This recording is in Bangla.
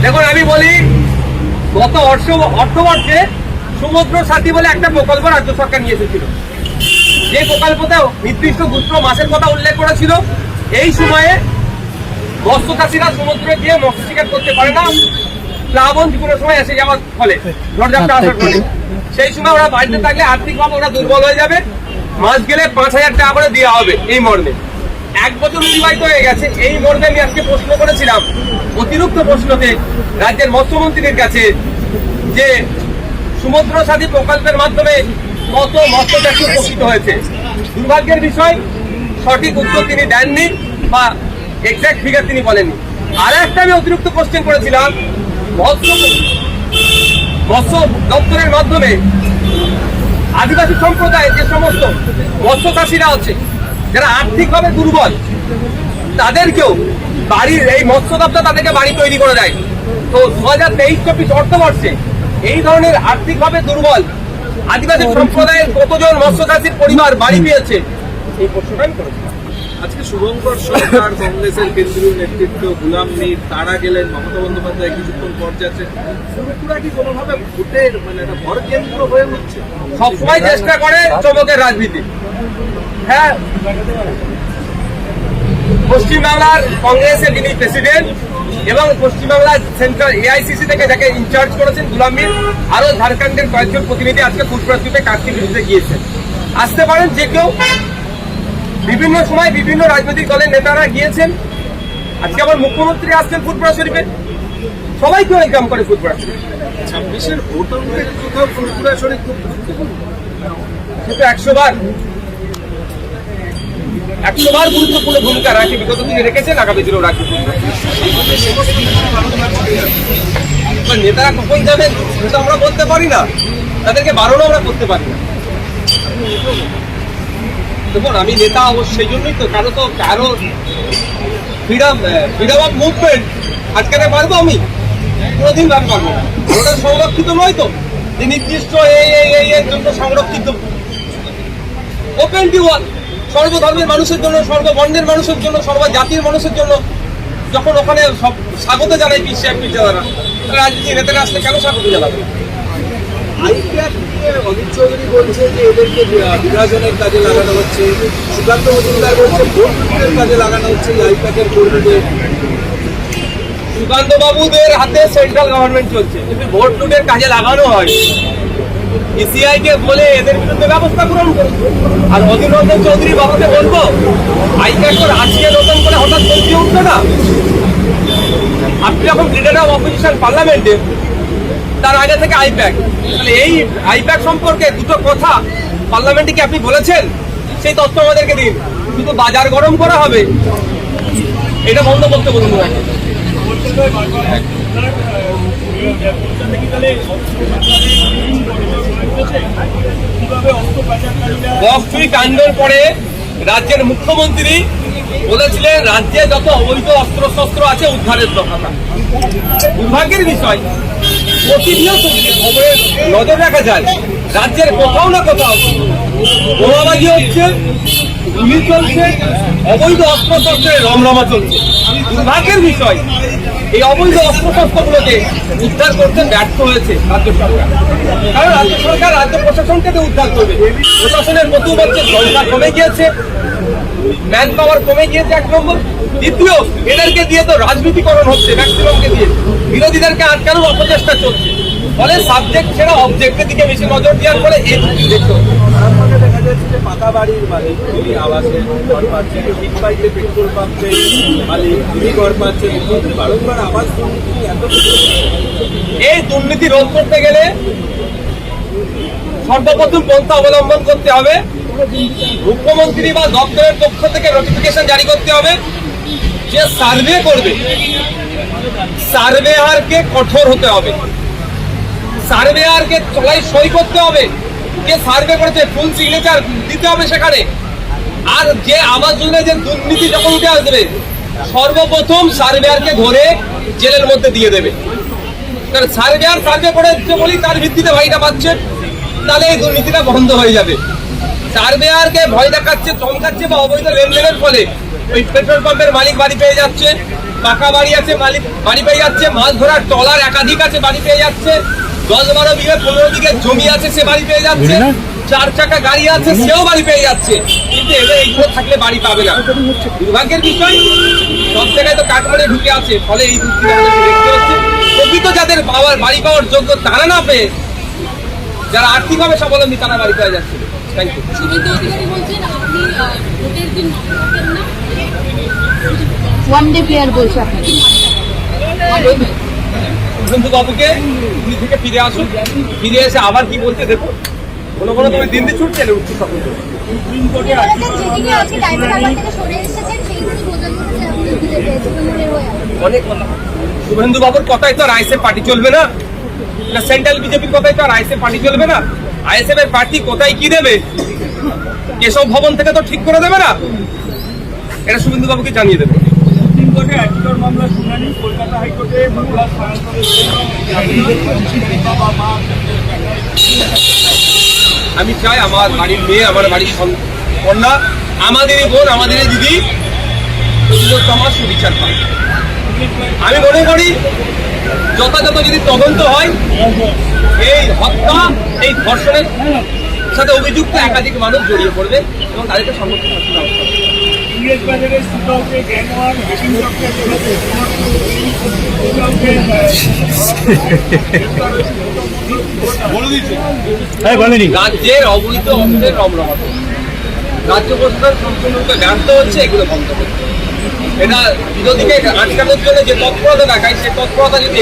দেখুন আমি বলি, গত অর্থবর্ষে সমুদ্র সাথী বলে একটা প্রকল্প রাজ্য সরকার নিয়ে এসেছিল, যে প্রকল্পতেও নির্দিষ্ট দুটো মাসের কথা উল্লেখ করেছিল। এই সময়ে মৎস্য চাষীরা সমুদ্রে গিয়ে মৎস্য শিকার করতে পারে না, প্লাবন কোনো সময় এসে যাওয়ার ফলে, ঝড়ঝাপটা আসার ফলে। সেই সময় ওরা বাড়িতে থাকলে আর্থিকভাবে ওরা দুর্বল হয়ে যাবে, মাস গেলে 5,000 টাকা করে দেওয়া হবে এই মর্মে। 1 বছর অতিবাহিত হয়ে গেছে। এই মর্মে আমি আজকে প্রশ্ন করেছিলাম অতিরিক্ত প্রশ্নতে রাজ্যের মৎস্যমন্ত্রীর কাছে, যে সমুদ্র সাথী প্রকল্পের মাধ্যমে কত মৎস্য চাষী উপকৃত হয়েছে। দুর্ভাগ্যের বিষয়, সঠিক উত্তর তিনি দেননি বা এক্সাক্ট ফিগার তিনি বলেননি। আর একটা আমি অতিরিক্ত কোশ্চেন করেছিলাম, মৎস্য দপ্তরের মাধ্যমে আদিবাসী সম্প্রদায়ের যে সমস্ত মৎস্য চাষীরা আছে, যারা আর্থিকভাবে দুর্বল, তাদেরকেও বাড়ির এই মৎস্য দপ্তর তাদেরকে বাড়ি তৈরি করে দেয়। তো 2023-24 অর্থবর্ষে এই ধরনের আর্থিকভাবে দুর্বল আদিবাসী সম্প্রদায়ের কতজন মৎস্য চাষীর পরিবার বাড়ি পেয়েছে, এই প্রশ্নটা আমি করেছিলাম। আজকে শুভঙ্কর সরকার, কংগ্রেসের কেন্দ্রীয় নেতৃত্ব, গুলাম মীর তারা গেলেন, মমতা বন্দ্যোপাধ্যায় কিছুক্ষণ পর যাচ্ছে, ত্রিপুরা কি কোনোভাবে ভোটের একটা ভর কেন্দ্র হয়ে উঠছে? সবসময় চেষ্টা করে চমকের রাজনীতি। হ্যাঁ, পশ্চিমবাংলার কংগ্রেসের যিনি প্রেসিডেন্ট এবং পশ্চিমবাংলার সেন্ট্রাল এআইসিসি থেকে যাকে ইনচার্জ করেছেন গুলাম মীর, আরো ঝাড়খণ্ডের কয়েকজন প্রতিনিধি আজকে ফুটপ্রাস দ্বীপে কাকটির বিরুদ্ধে গিয়েছেন। আসতে পারেন যে কেউ, বিভিন্ন সময় বিভিন্ন রাজনৈতিক দলের নেতারা গিয়েছেন। আজকে আমার মুখ্যমন্ত্রী আসছেন ফুটপ্রাস শরীফে, সবাইকে ওয়েলকাম করে ফুটপ্রাস শরীফ। 26-এর ভোট অঙ্কের কোথাও ফুটপ্রাস শরীফ খুব গুরুত্বপূর্ণ, কিন্তু 100 বার গুরুত্বপূর্ণ ভূমিকা রাখে, বিগত দিনে রেখেছেন, আগামী দিনেও রাখবে। নেতারা কখন যাবেন সেটা আমরা বলতে পারি না, তাদেরকে বারণও আমরা করতে পারি না। দেখুন, আমি নেতা সেই জন্যই তো, কারো ফ্রিডম অফ মুভমেন্ট আটকাতে পারবো আমি? কোনোদিন পারবো না। ওটা সংরক্ষিত নয় তো, যে নির্দিষ্ট এই জন্য সংরক্ষিত। ওপেন টু অল, সর্বধর্মের মানুষের জন্য, সর্ববর্ণের মানুষের জন্য, সর্বজাতির মানুষের জন্য। যখন ওখানে সব স্বাগত জানাই যারা রাজনীতি নেতারা আসলে কেন স্বাগত জানাবে? অজিত চৌধুরী বলছে যে এদেরকে বিভাজনের কাজে লাগানো হচ্ছে, সুকান্ত মজুমদার বলছে ভোট লুটের কাজে লাগানো হচ্ছে এই আইপ্যাকের কর্মীদের। সুকান্ত বাবুদের হাতে সেন্ট্রাল গভর্নমেন্ট চলছে, যদি ভোট লুটের কাজে লাগানো হয় ইসিআই কে বলে এদের বিরুদ্ধে ব্যবস্থা গ্রহণ করবে। আর অধীর রঞ্জন চৌধুরী বাবুকে বলবো, আইপ্যাক আজকে নতুন করে হঠাৎ বলতে উঠতো না। আপনি যখন লিডার অফ অপোজিশন পার্লামেন্টে, তার আগে থেকে আইপ্যাক, তাহলে এই আইপ্যাক সম্পর্কে দুটো কথা পার্লামেন্টে কি আপনি বলেছেন? সেই তথ্য আমাদেরকে দিন। শুধু বাজার গরম করা হবে এটা বন্ধ করতে বলুন। বকচুরি কাণ্ডের পরে রাজ্যের মুখ্যমন্ত্রী বলেছিলেন রাজ্যে যত অবৈধ অস্ত্রশস্ত্র আছে উদ্ধারের কথা। দুর্ভাগ্যের বিষয়, প্রতিদিনও খবরে নজর রাখা যায়, রাজ্যের কোথাও না কোথাও বোমাবাজি হচ্ছে, গুলি চলছে, অবৈধ অস্ত্রশস্ত্রের রমরমা চলছে। দুর্ভাগ্যের বিষয়, এই অবৈধ অস্ত্রশস্ত্রগুলোকে উদ্ধার করতে ব্যর্থ হয়েছে রাজ্য সরকার। কারণ রাজ্য সরকার রাজ্য প্রশাসনকে উদ্ধার করবে, প্রশাসনের প্রতি বছর সংখ্যা কমে গিয়েছে, ম্যান পাওয়ার কমে গিয়েছে, 1 নম্বর। দ্বিতীয়, এদেরকে দিয়ে তো রাজনীতিকরণ হচ্ছে, ম্যাক্সিমামকে দিয়ে বিরোধীদেরকে আটকানোর অপচেষ্টা চলছে। ফলে সাবজেক্ট ছেড়ে অবজেক্টের দিকে বেশি নজর দেওয়ার ফলে এই দেখতে হচ্ছে। দেখা যাচ্ছে যে পাকা বাড়ির মালিক তিনি আবাসে ঘর পাচ্ছেন, ঠিক পাইতে পেট্রোল পাম্পের মালিক তিনি ঘর পাচ্ছেন, মুখ্যমন্ত্রী বারংবার আবাস দুর্নীতি এত। এই দুর্নীতি রোধ করতে গেলে সর্বপ্রথম পন্থা অবলম্বন করতে হবে, মুখ্যমন্ত্রী বা দপ্তরের পক্ষ থেকে নোটিফিকেশন জারি করতে হবে যে সার্ভে করবে, সার্ভেয়ারকে কঠোর হতে হবে, সার্ভেয়ারকে চলাই সই করতে হবে, যে সার্ভে করেছে ফুল সিগনেচার দিতে হবে সেখানে। আর যে আবাস যোজনায় যে দুর্নীতি যখন উঠে আসবে, সর্বপ্রথম সার্ভেয়ারকে ধরে জেলের মধ্যে দিয়ে দেবে। কারণ সার্ভেয়ার সার্ভে করেছে বলি তার ভিত্তিতে ভাইটা পাচ্ছে, তাহলে এই দুর্নীতিটা বন্ধ হয়ে যাবে। সার্ভেয়ারকে ভয় দেখাচ্ছে, চমকাচ্ছে বা অবৈধ লেনদেনের ফলে ওই পেট্রোল পাম্পের মালিক বাড়ি পেয়ে যাচ্ছে, পাকা বাড়ি আছে মালিক বাড়ি পেয়ে যাচ্ছে, মাছ ধরার ট্রলার একাধিক আছে বাড়ি পেয়ে যাচ্ছে, 10-12 বিঘে 15 বিঘে জমি আছে সে বাড়ি পেয়ে যাচ্ছে, 4 চাকা গাড়ি আছে সেও বাড়ি পেয়ে যাচ্ছে। কিন্তু এবার এইগুলো থাকলে বাড়ি পাবে না। দুর্ভাগ্যের বিষয়, সব জায়গায় তো কাঠমারে ঢুকে আছে, ফলে এই দুঃখটা আমাদেরকে দেখতে হচ্ছে। প্রকৃত যাদের বাড়ি পাওয়ার যোগ্য তারা না পেয়ে যারা আর্থিকভাবে স্বাবলম্বী তারা বাড়ি পেয়ে যাচ্ছে। Thank you. শুভেন্দু অধিকারী বলছেন আপনি ভোটের দিন নকল করবেন না, ওয়ান ডে প্লেয়ার বলছে আপনাকে। শুভেন্দু বাবুকে পুলিশ থেকে ফিরে আসুন, ফিরে এসে আবার কি বলছে দেখো। কোনো কোনো তুমি দিন ছুটছে না উচ্চ সকল যেদিকে আজকে টাইম কারবার থেকে সরে এসেছেন সেইগুলো বোঝানো হচ্ছে আপনাদের বিজেপি তৃণমূলের হয়ে অনেক কথা। শুভেন্দু বাবুর কথাই তো আর আইএসএফ পার্টি চলবে না, সেন্ট্রাল বিজেপির কথাই তো আর আইএসএফ পার্টি চলবে না। আইএসএফ এর প্রার্থী কোথায় কি দেবে কেশব ভবন থেকে তো ঠিক করে দেবে না, এটা শুভেন্দু বাবুকে জানিয়ে দেবে। সুপ্রিম কোর্টে অ্যাটিটিউড মামলা শুনানি, কলকাতা হাইকোর্টে মহিলা স্থানান্তরের জন্য বাবা মা। আমি চাই আমার বাড়ির মেয়ে, আমার বাড়ির কন্যা, আমাদেরই বোন, আমাদেরই দিদি সমাজ সুবিচার পায়। আমি মনে করি যথাযথ যদি তদন্ত হয়, এই হত্যা এই ধর্ষণের সাথে অভিযুক্ত একাধিক মানুষ জড়িয়ে পড়বে এবং তাদেরকে সমস্ত শাস্তি দেওয়া হবে। ইংরেজ বাজারের সুকাউকে গ্যাংওয়ার হেকিং চক্রের বিরুদ্ধে রাজ্যের অবৈধ অস্ত্রের রমরমা, রাজ্য প্রশাসন সম্পূর্ণরূপে ব্যর্থ হচ্ছে এগুলো বন্ধ করতে। এটা বিরোধীকে আটকানোর জন্য যে তৎপরতা দেখায় সে তৎপরতা যদি